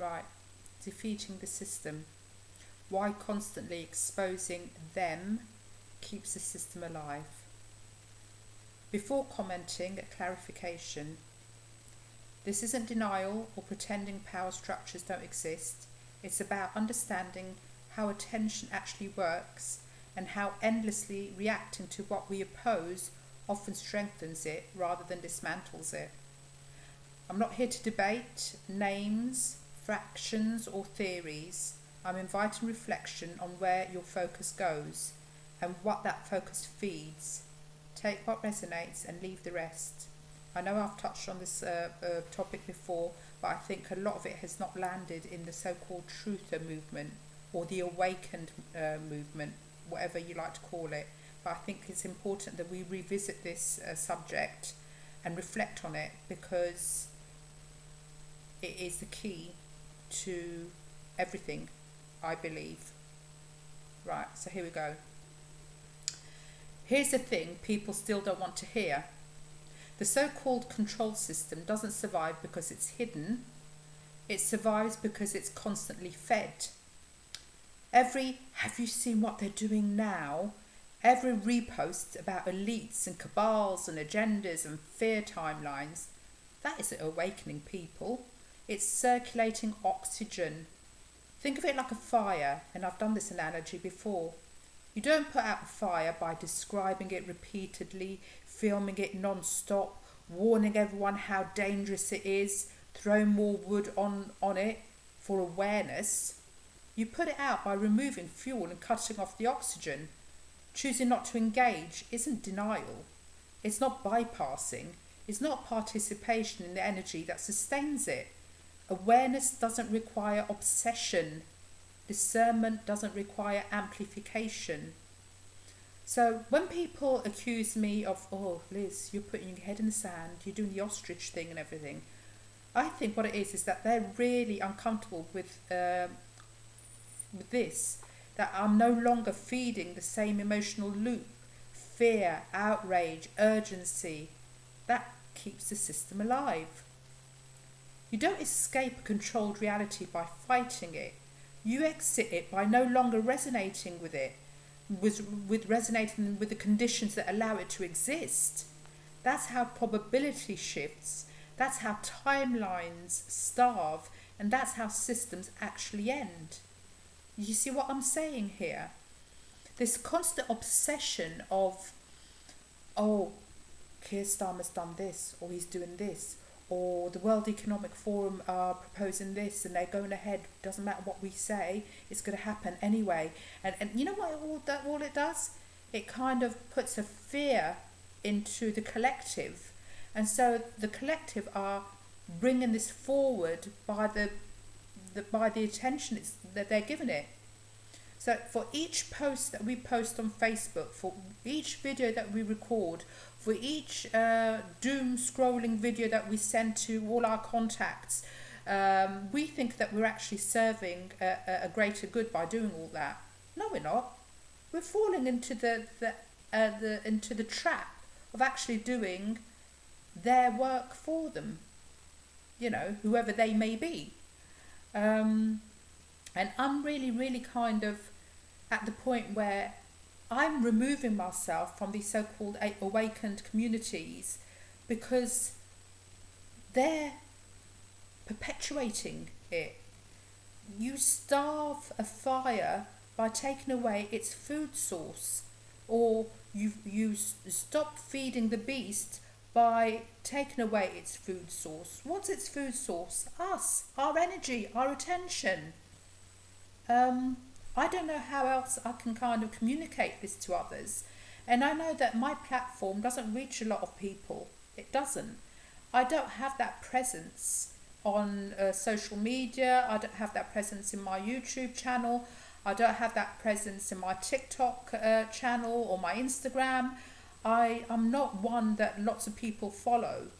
right, defeating the system. Why constantly exposing them keeps the system alive. Before commenting, a clarification. This isn't denial or pretending power structures don't exist. It's about understanding how attention actually works and how endlessly reacting to what we oppose often strengthens it rather than dismantles it. I'm not here to debate names, fractions or theories. I'm inviting reflection on where your focus goes and what that focus feeds. Take what resonates and leave the rest. I know I've touched on this topic before, but I think a lot of it has not landed in the so-called truther movement or the awakened movement, whatever you like to call it. But I think it's important that we revisit this subject and reflect on it, because it is the key to everything, I believe. Right, so here we go. Here's the thing people still don't want to hear. The so-called control system doesn't survive because it's hidden. It survives because it's constantly fed. Every "have you seen what they're doing now?" every repost about elites and cabals and agendas and fear timelines, that isn't awakening people. It's circulating oxygen. Think of it like a fire, and I've done this analogy before. You don't put out a fire by describing it repeatedly, filming it non-stop, warning everyone how dangerous it is, throwing more wood on it for awareness. You put it out by removing fuel and cutting off the oxygen. Choosing not to engage isn't denial. It's not bypassing. It's not participation in the energy that sustains it. Awareness doesn't require obsession. Discernment doesn't require amplification. So when people accuse me of, "Oh, Liz, you're putting your head in the sand, you're doing the ostrich thing and everything," I think what it is that they're really uncomfortable with this, that I'm no longer feeding the same emotional loop, fear, outrage, urgency. That keeps the system alive. You don't escape a controlled reality by fighting it. You exit it by no longer resonating with it, with resonating with the conditions that allow it to exist. That's how probability shifts. That's how timelines starve, and that's how systems actually end. You see what I'm saying here? This constant obsession of, "Oh, Keir Starmer's done this, or he's doing this, or the World Economic Forum are proposing this and they're going ahead, doesn't matter what we say, it's going to happen anyway." And you know what all it does? It kind of puts a fear into the collective. And so the collective are bringing this forward by the attention that they're giving it. So for each post that we post on Facebook, for each video that we record, for each doom scrolling video that we send to all our contacts, we think that we're actually serving a greater good by doing all that. No, we're not. We're falling into the trap of actually doing their work for them, whoever they may be. And I'm really, really kind of at the point where I'm removing myself from these so-called awakened communities, because they're perpetuating it. You starve a fire by taking away its food source, or you stop feeding the beast by taking away its food source. What's its food source? Us, our energy, our attention. I don't know how else I can kind of communicate this to others. And I know that my platform doesn't reach a lot of people. It doesn't. I don't have that presence on social media. I don't have that presence in my YouTube channel. I don't have that presence in my TikTok channel or my Instagram. I'm not one that lots of people follow.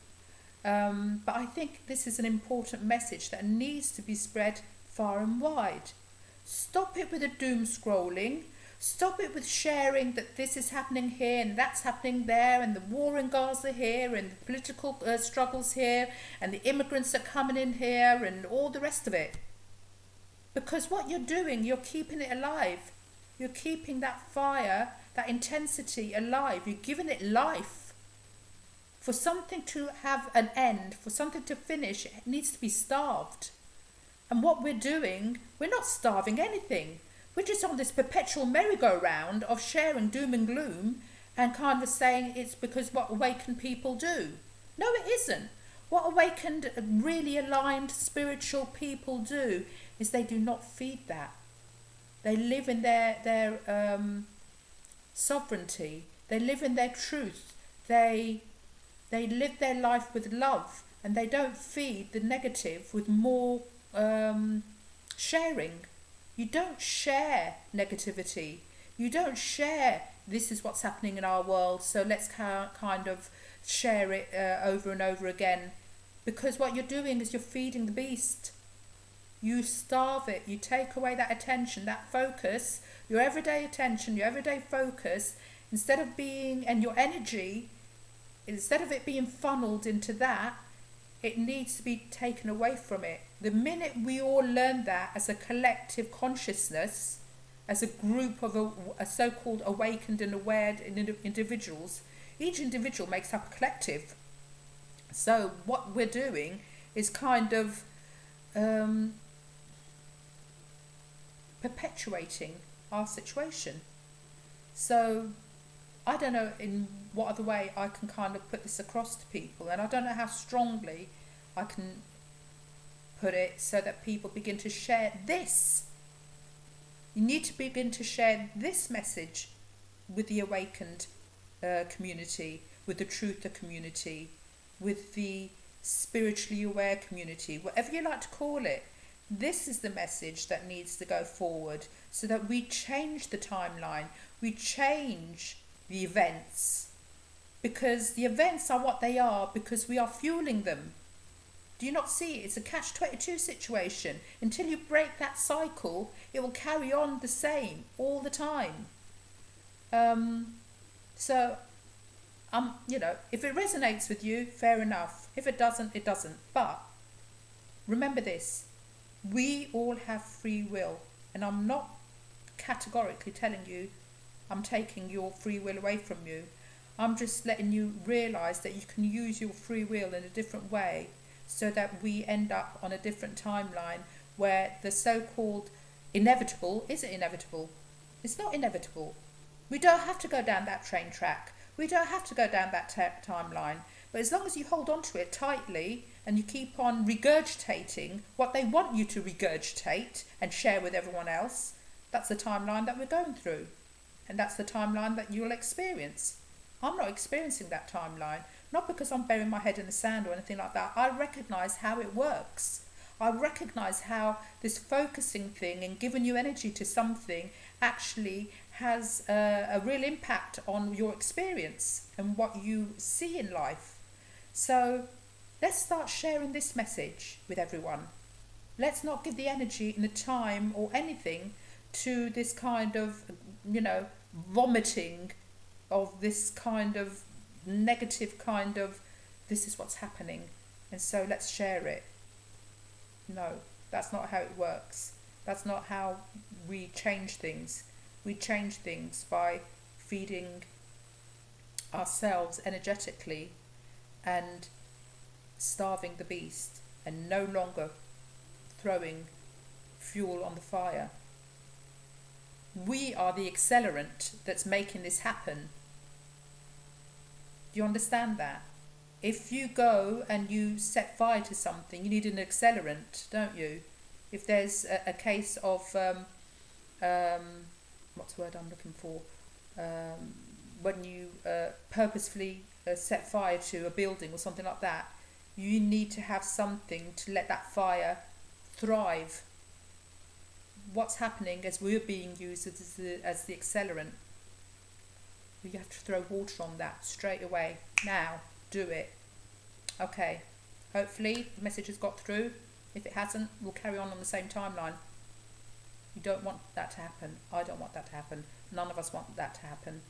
But I think this is an important message that needs to be spread far and wide. Stop it with the doom scrolling. Stop it with sharing that this is happening here and that's happening there, and the war in Gaza here, and the political struggles here, and the immigrants are coming in here, and all the rest of it. Because what you're doing, you're keeping it alive. You're keeping that fire, that intensity alive. You're giving it life. For something to have an end, for something to finish, it needs to be starved. And what we're doing, we're not starving anything. We're just on this perpetual merry-go-round of sharing doom and gloom and kind of saying it's because what awakened people do. No, it isn't. What awakened, really aligned spiritual people do is they do not feed that. They live in their sovereignty. They live in their truth. They live their life with love, and they don't feed the negative with more sharing. You don't share negativity. You don't share this is what's happening in our world, so let's kind of share it over and over again. Because what you're doing is you're feeding the beast. You starve it. You take away that attention, that focus, your everyday attention, your everyday focus, instead of being, and your energy, instead of it being funneled into that, it needs to be taken away from it. The minute we all learn that as a collective consciousness, as a group of a so-called awakened and aware individuals, each individual makes up a collective. So what we're doing is kind of perpetuating our situation. So I don't know in what other way I can kind of put this across to people, and I don't know how strongly I can put it so that people begin to share this. You need to begin to share this message with the awakened community, with the truther community, with the spiritually aware community, whatever you like to call it. This is the message that needs to go forward so that we change the timeline, we change the events, because the events are what they are because we are fueling them. Do you not see? It's a catch-22 situation. Until you break that cycle, it will carry on the same all the time. If it resonates with you, fair enough. If it doesn't, it doesn't. But remember this, we all have free will. And I'm not categorically telling you I'm taking your free will away from you. I'm just letting you realise that you can use your free will in a different way so that we end up on a different timeline where the so-called inevitable isn't inevitable. It's not inevitable. We don't have to go down that train track. We don't have to go down that timeline. But as long as you hold on to it tightly and you keep on regurgitating what they want you to regurgitate and share with everyone else, that's the timeline that we're going through. And that's the timeline that you'll experience. I'm not experiencing that timeline, not because I'm burying my head in the sand or anything like that. I recognise how it works. I recognise how this focusing thing and giving you energy to something actually has a real impact on your experience and what you see in life. So let's start sharing this message with everyone. Let's not give the energy and the time or anything to this kind of, vomiting of this kind of negative kind of, this is what's happening, and so let's share it. No, that's not how it works. That's not how we change things. We change things by feeding ourselves energetically and starving the beast and no longer throwing fuel on the fire. We are the accelerant that's making this happen. Do you understand that? If you go and you set fire to something, you need an accelerant, don't you? If there's a case of, what's the word I'm looking for? When you purposefully set fire to a building or something like that, you need to have something to let that fire thrive. What's happening as we're being used as the accelerant? You have to throw water on that straight away. Now, do it. Okay. Hopefully the message has got through. If it hasn't, we'll carry on the same timeline. You don't want that to happen. I don't want that to happen. None of us want that to happen.